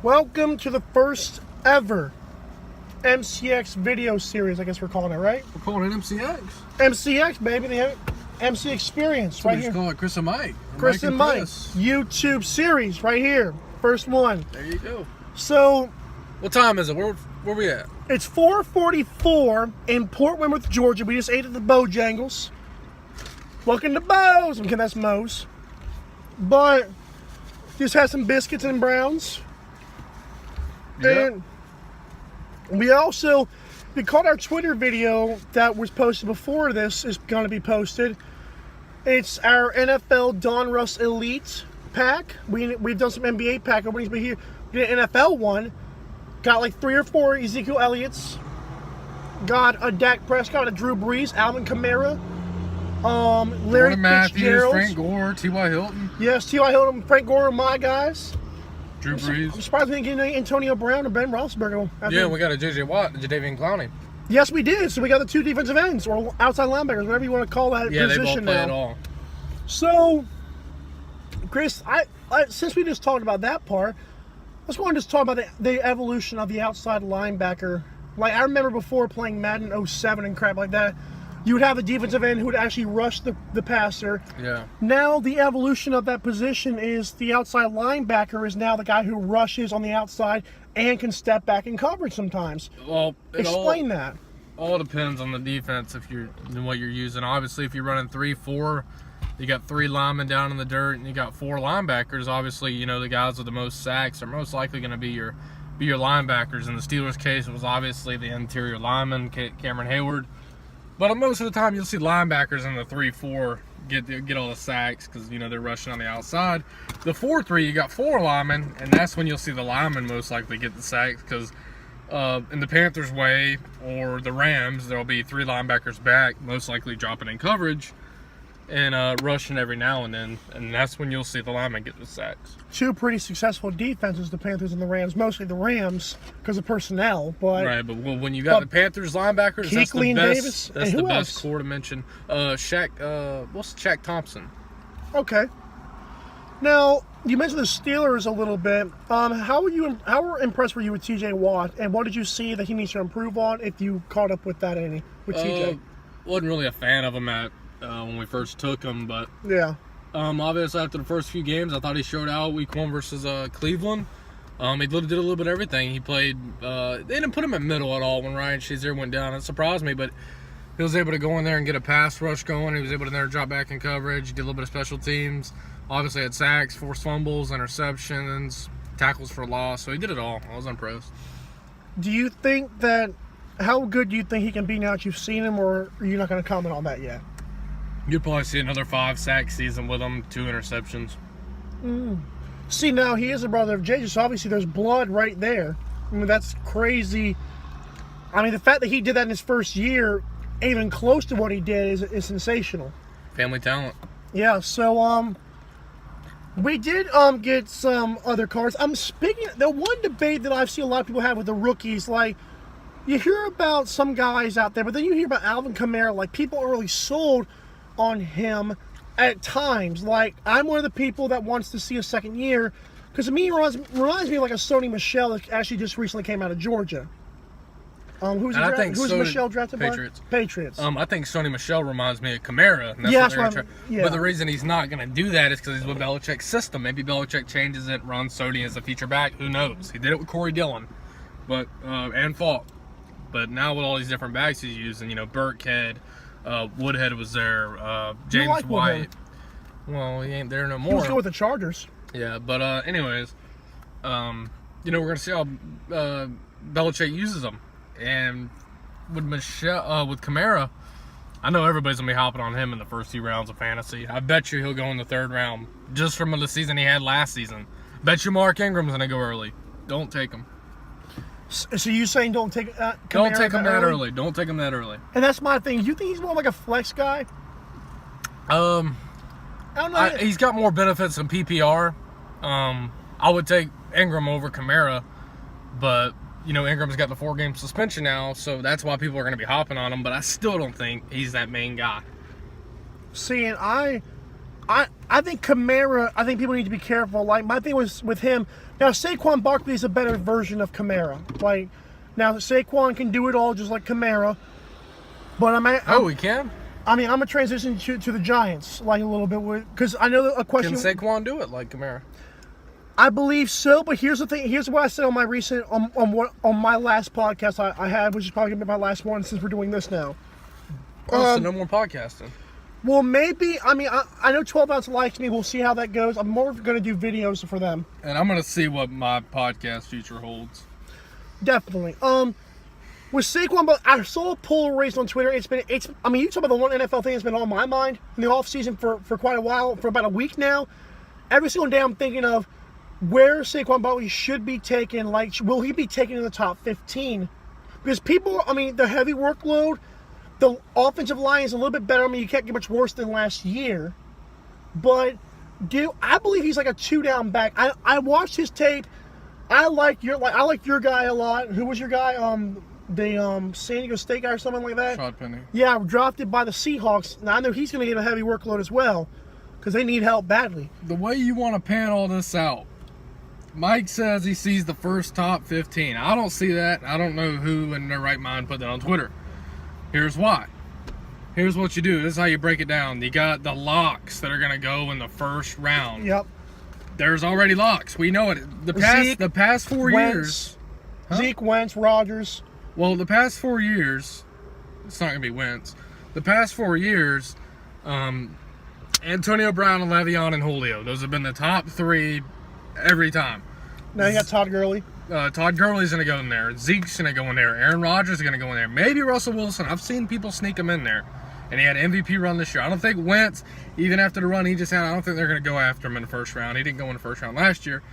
Welcome to the first ever MCX video series, I guess we're calling it, right? We're calling it MCX. MCX, baby. The MC Experience, right here. We just call it Chris and Mike. Chris and Mike. YouTube series, right here. First one. There you go. So... What time is it? Where we at? It's 4:44 in Port Wentworth, Georgia. We just ate at the Bojangles. Welcome to Bo's. Okay, that's Mo's. But just had some biscuits and browns. Yep. And we also, we caught our Twitter video that was posted before this is going to be posted. It's our NFL Don Russ Elite pack. We've done some NBA pack openings, but here we did an NFL one. Got like 3 or 4 Ezekiel Elliott's. Got a Dak Prescott, a Drew Brees, Alvin Kamara, Larry Fitzgerald, Frank Gore, T.Y. Hilton. Yes, T.Y. Hilton, Frank Gore are my guys. Drew Brees. I'm surprised we didn't get any Antonio Brown or Ben Roethlisberger. Yeah, we got a J.J. Watt and Jadeveon Clowney. Yes, we did. So we got the 2 defensive ends, or outside linebackers, whatever you want to call that position now. Yeah, they both play it all. So, Chris, I since we just talked about that part, let's go and just talk about the evolution of the outside linebacker. Like, I remember before playing Madden 07 and crap like that, you would have a defensive end who would actually rush the passer. Yeah. Now the evolution of that position is the outside linebacker is now the guy who rushes on the outside and can step back in coverage sometimes. Well, explain that. All depends on the defense if you're what you're using. Obviously, if you're running 3-4, you got 3 linemen down in the dirt, and you got 4 linebackers. Obviously, you know the guys with the most sacks are most likely going to be your linebackers. In the Steelers' case, it was obviously the interior lineman, Cameron Hayward. But most of the time, you'll see linebackers in the 3-4 get all the sacks because, you know, they're rushing on the outside. The 4-3, you got 4 linemen, and that's when you'll see the linemen most likely get the sacks because in the Panthers' way or the Rams, there'll be 3 linebackers back, most likely dropping in coverage and rushing every now and then, and that's when you'll see the linemen get the sacks. 2 pretty successful defenses, the Panthers and the Rams. Mostly the Rams because of personnel, but right. But when you got the Panthers linebackers, that's the best. Davis, that's the best core to mention. Shaq Thompson. Okay. Now you mentioned the Steelers a little bit. How impressed were you with T.J. Watt, and what did you see that he needs to improve on? If you caught up with that any with T.J. Wasn't really a fan of him when we first took him, but yeah. Obviously, after the first few games, I thought he showed out week 1 versus Cleveland. He did a little bit of everything. He played. They didn't put him at middle at all when Ryan Shazier went down. It surprised me, but he was able to go in there and get a pass rush going. He was able to drop back in coverage. He did a little bit of special teams. Obviously, had sacks, forced fumbles, interceptions, tackles for loss. So he did it all. I was impressed. Do you think that? How good do you think he can be now that you've seen him, or are you not going to comment on that yet? You'd probably see another 5-sack season with him, 2 interceptions. See, now he is a brother of JJ, so obviously there's blood right there. I mean, that's crazy. I mean, the fact that he did that in his first year, even close to what he did, is sensational. Family talent. Yeah, so, we did get some other cards. Speaking the one debate that I've seen a lot of people have with the rookies, like, you hear about some guys out there, but then you hear about Alvin Kamara, like, people are really sold on him at times. Like, I'm one of the people that wants to see a second year because to me it reminds me of like a Sony Michel that actually just recently came out of Georgia. Who's Michel drafted Patriots. by? Patriots. I think Sony Michel reminds me of Kamara. And Yeah. But the reason he's not going to do that is because he's with Belichick's system. Maybe Belichick changes it, runs Sony as a feature back. Who knows? He did it with Corey Dillon, and Falk. But now with all these different backs he's using, you know, Burkhead. Woodhead was there. James like White. Woodhead. Well, he ain't there no more. He was good with the Chargers. Yeah, but anyways, you know, we're gonna see how Belichick uses them, and with Kamara, I know everybody's gonna be hopping on him in the first few rounds of fantasy. I bet you he'll go in the 3rd round just from the season he had last season. Bet you Mark Ingram's gonna go early. Don't take him. So you saying don't take Kamara Don't take him that early. Don't take him that early. And that's my thing. You think he's more like a flex guy? I don't know. He's got more benefits than PPR. I would take Ingram over Kamara, but you know Ingram's got the 4-game suspension now, so that's why people are going to be hopping on him. But I still don't think he's that main guy. See, and I I think Kamara, I think people need to be careful. Like, my thing was with him, now Saquon Barkley is a better version of Kamara. Like, now Saquon can do it all just like Kamara. But he can? I'm going to transition to the Giants, like, a little bit, because I know a question. Can Saquon do it like Kamara? I believe so, but here's the thing. Here's what I said on my recent, on my last podcast I had, which is probably going to be my last one since we're doing this now. So no more podcasting. Well, maybe. I mean, I know 12 Ounce likes me. We'll see how that goes. I'm more going to do videos for them. And I'm going to see what my podcast future holds. Definitely. With Saquon, but I saw a poll raised on Twitter. I mean, you talk about the one NFL thing that's been on my mind in the offseason for quite a while, for about a week now. Every single day I'm thinking of where Saquon Barkley should be taken. Like, will he be taken in the top 15? Because people, I mean, the heavy workload, the offensive line is a little bit better. I mean, you can't get much worse than last year. But I believe he's like a 2-down back. I watched his tape. I like your guy a lot. Who was your guy? The San Diego State guy or something like that? Rashad Penny. Yeah, drafted by the Seahawks. Now, I know he's going to get a heavy workload as well because they need help badly. The way you want to pan all this out, Mike says he sees the first top 15. I don't see that. I don't know who in their right mind put that on Twitter. Here's why. Here's what you do. This is how you break it down. You got the locks that are going to go in the first round. Yep. There's already locks. We know it. The past 4 years. Huh? Zeke, Wentz, Rodgers. Well, the past 4 years, it's not going to be Wentz. The past 4 years, Antonio Brown and Le'Veon and Julio. Those have been the top 3 every time. Now you got Todd Gurley. Todd Gurley's going to go in there. Zeke's going to go in there. Aaron Rodgers is going to go in there. Maybe Russell Wilson. I've seen people sneak him in there. And he had an MVP run this year. I don't think Wentz, even after the run he just had, I don't think they're going to go after him in the first round. He didn't go in the first round last year.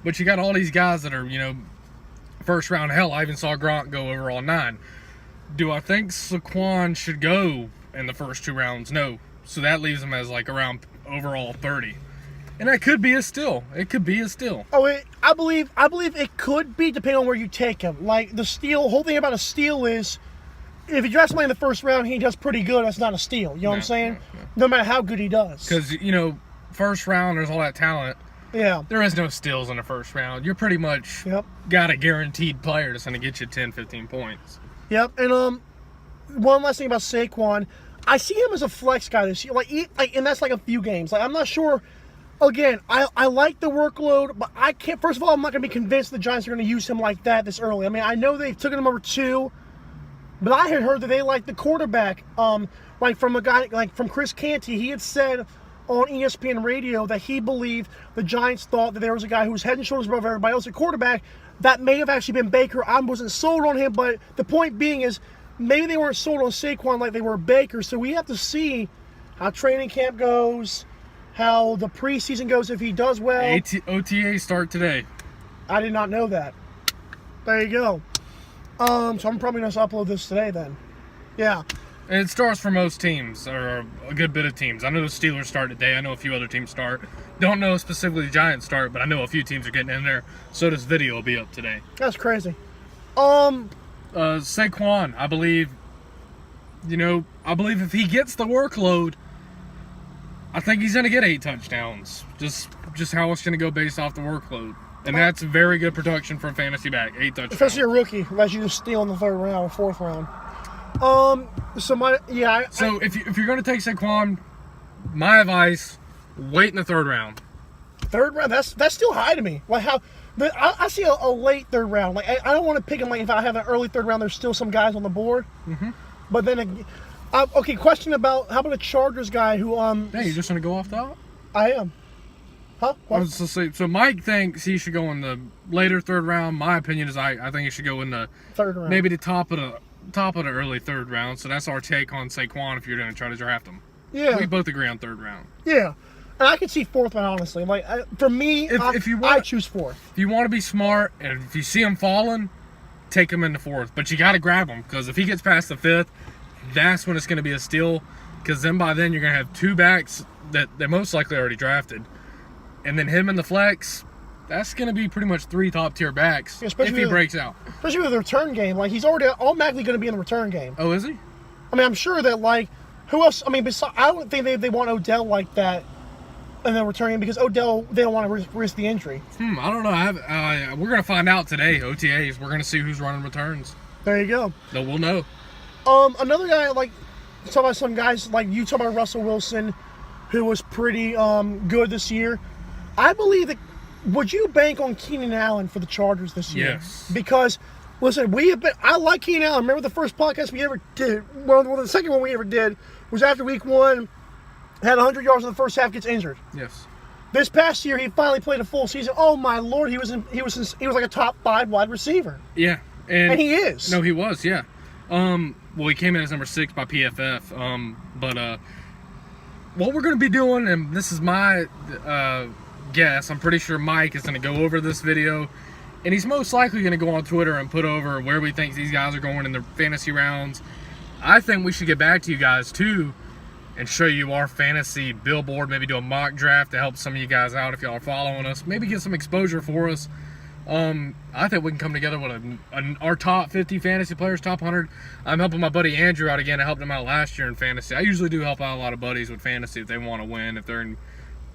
But you got all these guys that are, first round. Hell, I even saw Gronk go overall 9. Do I think Saquon should go in the first 2 rounds? No. So that leaves him as like around overall 30. And that could be a steal. It could be a steal. Oh, I believe it could be, depending on where you take him. Like, the steal, whole thing about a steal is, if you draft somebody in the first round, he does pretty good, that's not a steal. You know what I'm saying? No matter how good he does. Because, first round, there's all that talent. Yeah. There is no steals in the first round. You're pretty much got a guaranteed player that's going to get you 10, 15 points. Yep. And one last thing about Saquon. I see him as a flex guy this year. And that's like a few games. Like, I'm not sure. Again, I like the workload, but I can't. First of all, I'm not going to be convinced the Giants are going to use him like that this early. I mean, I know they've taken him over 2, but I had heard that they like the quarterback. Like from a guy like from Chris Canty, he had said on ESPN radio that he believed the Giants thought that there was a guy who was head and shoulders above everybody else at quarterback. That may have actually been Baker. I wasn't sold on him, but the point being is maybe they weren't sold on Saquon like they were Baker. So we have to see how training camp goes, how the preseason goes if he does well. OTA start today. I did not know that. There you go. So I'm probably going to upload this today then. Yeah. And it starts for most teams, or a good bit of teams. I know the Steelers start today. I know a few other teams start. Don't know specifically the Giants start, but I know a few teams are getting in there. So this video will be up today. That's crazy. Saquon, I believe if he gets the workload, I think he's going to get 8 touchdowns. Just how it's going to go based off the workload. And that's very good production for a fantasy back. 8 touchdowns. Especially a rookie, unless you just steal in the 3rd round or 4th round. So if you're going to take Saquon, my advice, wait in the 3rd round. 3rd round? That's still high to me. Like how I see a late 3rd round. Like I don't want to pick him. Like if I have an early 3rd round, there's still some guys on the board. Mm-hmm. But then, okay. Question about how about a Chargers guy who Hey, you're just going to go off top? I am. Huh? What? I was just saying, so Mike thinks he should go in the later 3rd round. My opinion is I think he should go in the 3rd round. Maybe the top of the early 3rd round. So that's our take on Saquon if you're going to try to draft him. Yeah. We both agree on 3rd round. Yeah. And I could see 4th round, honestly. Like, for me, I choose 4th. If you want to be smart, and if you see him falling, take him in the 4th. But you got to grab him, because if he gets past the 5th, that's when it's going to be a steal. Because then by then, you're going to have 2 backs that they're most likely already drafted. And then him in the flex, that's going to be pretty much 3 top-tier backs if he breaks out. Especially with the return game. Like, he's already automatically going to be in the return game. Oh, is he? I mean, I'm sure that, like, who else? I mean, I don't think they want Odell like that and then returning because Odell, they don't want to risk the injury. I don't know. We're going to find out today, OTAs. We're going to see who's running returns. There you go. So we'll know. Another guy, like, talk about some guys, like you talk about Russell Wilson, who was pretty good this year. I believe that, would you bank on Keenan Allen for the Chargers this year? Yes. Because, listen, I like Keenan Allen. Remember the first podcast we ever did? Well, the second one we ever did was after week 1, had 100 yards in the first half, gets injured. Yes. This past year, he finally played a full season. Oh my Lord, he was like a top 5 wide receiver. Yeah. And he is. No, he was, yeah. Well, he came in as number 6 by PFF. But what we're going to be doing, and this is my guess, I'm pretty sure Mike is going to go over this video, and he's most likely going to go on Twitter and put over where we think these guys are going in their fantasy rounds. I think we should get back to you guys, too, and show you our fantasy billboard, maybe do a mock draft to help some of you guys out if y'all are following us, maybe get some exposure for us. I think we can come together with our top 50 fantasy players, top 100. I'm helping my buddy Andrew out again. I helped him out last year in fantasy. I usually do help out a lot of buddies with fantasy if they want to win, if they're in,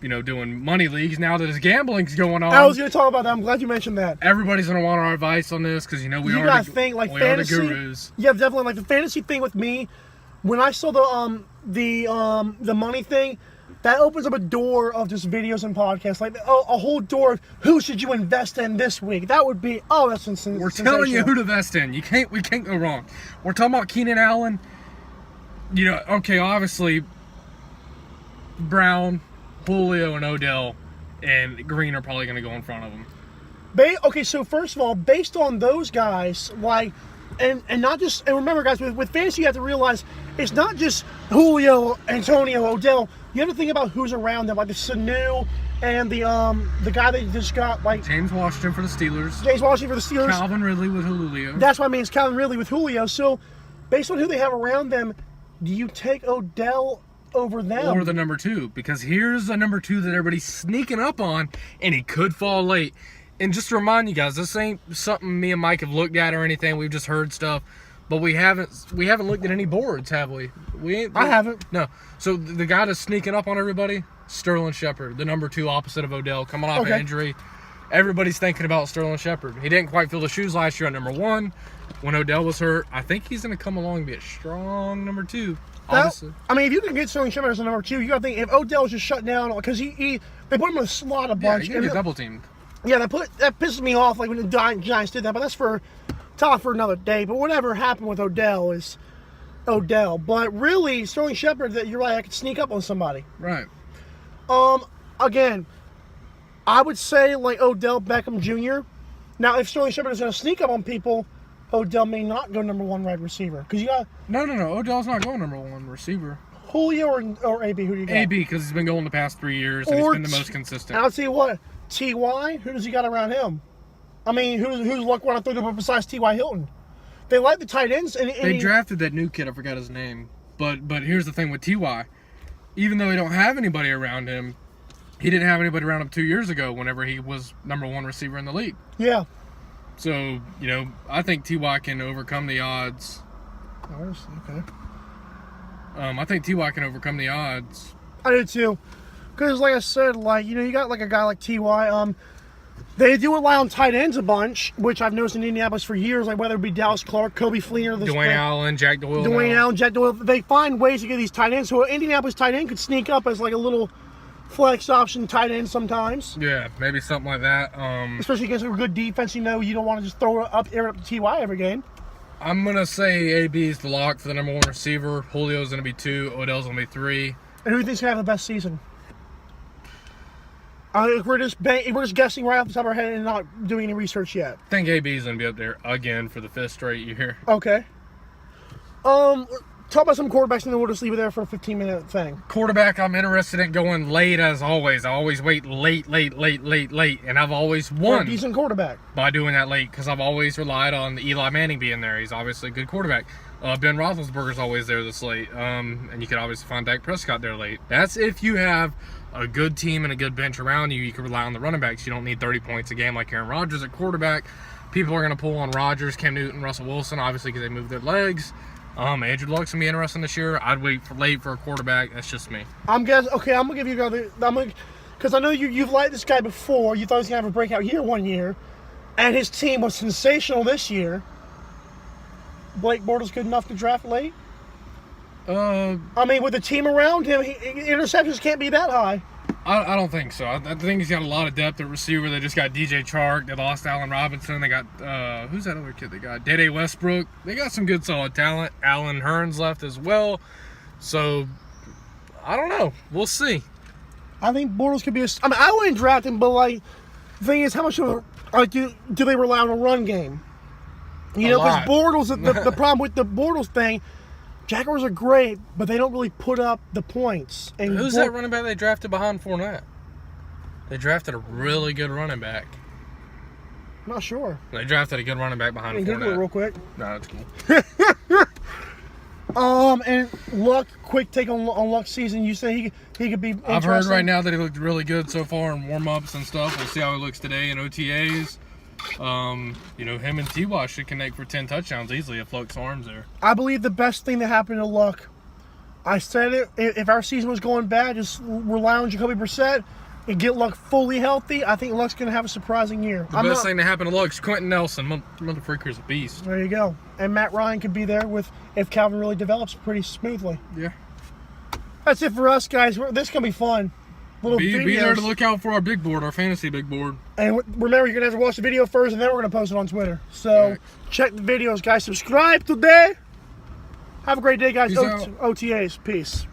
doing money leagues. Now that this gambling's going on, I was going to talk about that. I'm glad you mentioned that. Everybody's going to want our advice on this because we are the gurus. Yeah, definitely. Like the fantasy thing with me, when I saw the money thing, that opens up a door of just videos and podcasts, like a whole door of who should you invest in this week. That would be that's sensational. We're telling you who to invest in. We can't go wrong. We're talking about Keenan Allen. Okay, obviously Brown, Julio, and Odell and Green are probably going to go in front of him. Okay, so first of all, based on those guys, like, and not just, and remember guys, with fantasy you have to realize it's not just Julio, Antonio, Odell. You have to think about who's around them, like the Sanu and the guy they just got, like James Washington for the Steelers. Calvin Ridley with Julio. That's what I mean. It's Calvin Ridley with Julio. So, based on who they have around them, do you take Odell over them? Or the number 2, because here's a number 2 that everybody's sneaking up on, and he could fall late. And just to remind you guys, this ain't something me and Mike have looked at or anything. We've just heard stuff. But we haven't looked at any boards, have we? I haven't. No. So the guy that's sneaking up on everybody, Sterling Shepard, the number 2 opposite of Odell, coming off an injury. Everybody's thinking about Sterling Shepard. He didn't quite fill the shoes last year at number 1 when Odell was hurt. I think he's going to come along and be a strong number 2. Obviously. I mean, if you can get Sterling Shepard as a number 2, you got to think if Odell's just shut down because they put him in the slot a bunch. Yeah, he get double teamed. Yeah, that pisses me off. Like when the Giants did that, but that's for another day. But whatever happened with Odell is Odell. But really, Sterling Shepard, that you're right, I could sneak up on somebody. Right. Again, I would say like Odell Beckham Jr. Now, if Sterling Shepard is going to sneak up on people, Odell may not go number 1 wide receiver because you got no. Odell's not going number 1 receiver. Julio or AB. Who do you got? AB because he's been going the past 3 years and he's been the most consistent. And I'll tell you what, Ty. Who does he got around him? I mean, who's luck one I threw them besides T.Y. Hilton? They like the tight ends. And they drafted that new kid. I forgot his name. But here's the thing with T.Y. Even though he don't have anybody around him, he didn't have anybody around him 2 years ago whenever he was number 1 receiver in the league. Yeah. So, I think T.Y. can overcome the odds. Okay. I think T.Y. can overcome the odds. I do too. Because, like I said, you got like a guy like T.Y. They do rely on tight ends a bunch, which I've noticed in Indianapolis for years, like whether it be Dallas Clark, Kobe Fleener, Dwayne Allen, Jack Doyle. Jack Doyle. They find ways to get these tight ends. So an Indianapolis tight end could sneak up as like a little flex option tight end sometimes. Yeah, maybe something like that. Especially against a good defense, you don't want to just throw it up to T.Y. every game. I'm going to say AB is the lock for the number 1 receiver. Julio's going to be 2. Odell's going to be 3. And who do you think's going to have the best season? We're just guessing right off the top of our head and not doing any research yet. I think AB is going to be up there again for the 5th straight year. Okay. Talk about some quarterbacks and then we'll just leave it there for a 15-minute thing. Quarterback, I'm interested in going late as always. I always wait late. And I've always won. For a decent quarterback. By doing that late because I've always relied on Eli Manning being there. He's obviously a good quarterback. Ben Roethlisberger's always there this late. And you could obviously find Dak Prescott there late. That's if you have a good team and a good bench around you. You can rely on the running backs. You don't need 30 points a game like Aaron Rodgers at quarterback. People are going to pull on Rodgers, Cam Newton, Russell Wilson, obviously because they move their legs. Andrew Luck's going to be interesting this year. I'd wait late for a quarterback. That's just me. I'm going to give you Because I know you've liked this guy before. You thought he was going to have a breakout year one year. And his team was sensational this year. Blake Bortles good enough to draft late? I mean, with the team around him, interceptions can't be that high. I don't think so. I think he's got a lot of depth at receiver. They just got DJ Chark. They lost Allen Robinson. They got, who's that other kid they got? Dede Westbrook. They got some good solid talent. Allen Hurns left as well. So, I don't know. We'll see. I think Bortles could be I mean, I wouldn't draft him, but, like, the thing is, how much of a, do they rely on a run game? You know, because Bortles, the problem with the Bortles thing, Jaguars are great, but they don't really put up the points. And who's that running back they drafted behind Fournette? They drafted a really good running back. I'm not sure. They drafted a good running back behind Fournette. Google it real quick. No, it's cool. And Luck, quick take on Luck's season. You say he could be interesting? I've heard right now that he looked really good so far in warm-ups and stuff. We'll see how he looks today in OTAs. You know, him and T.Y. should connect for 10 touchdowns easily if Luck's arms there. I believe the best thing that happened to Luck, I said it, if our season was going bad, just rely on Jacoby Brissett and get Luck fully healthy. I think Luck's going to have a surprising year. The best thing that happened to Luck is Quentin Nelson. Motherfreaker's a beast. There you go. And Matt Ryan could be there if Calvin really develops pretty smoothly. Yeah. That's it for us, guys. This is going to be fun. Be there to look out for our big board, our fantasy big board. And remember, you're going to have to watch the video first, and then we're going to post it on Twitter. So check the videos, guys. Subscribe today. Have a great day, guys. OTAs. Peace.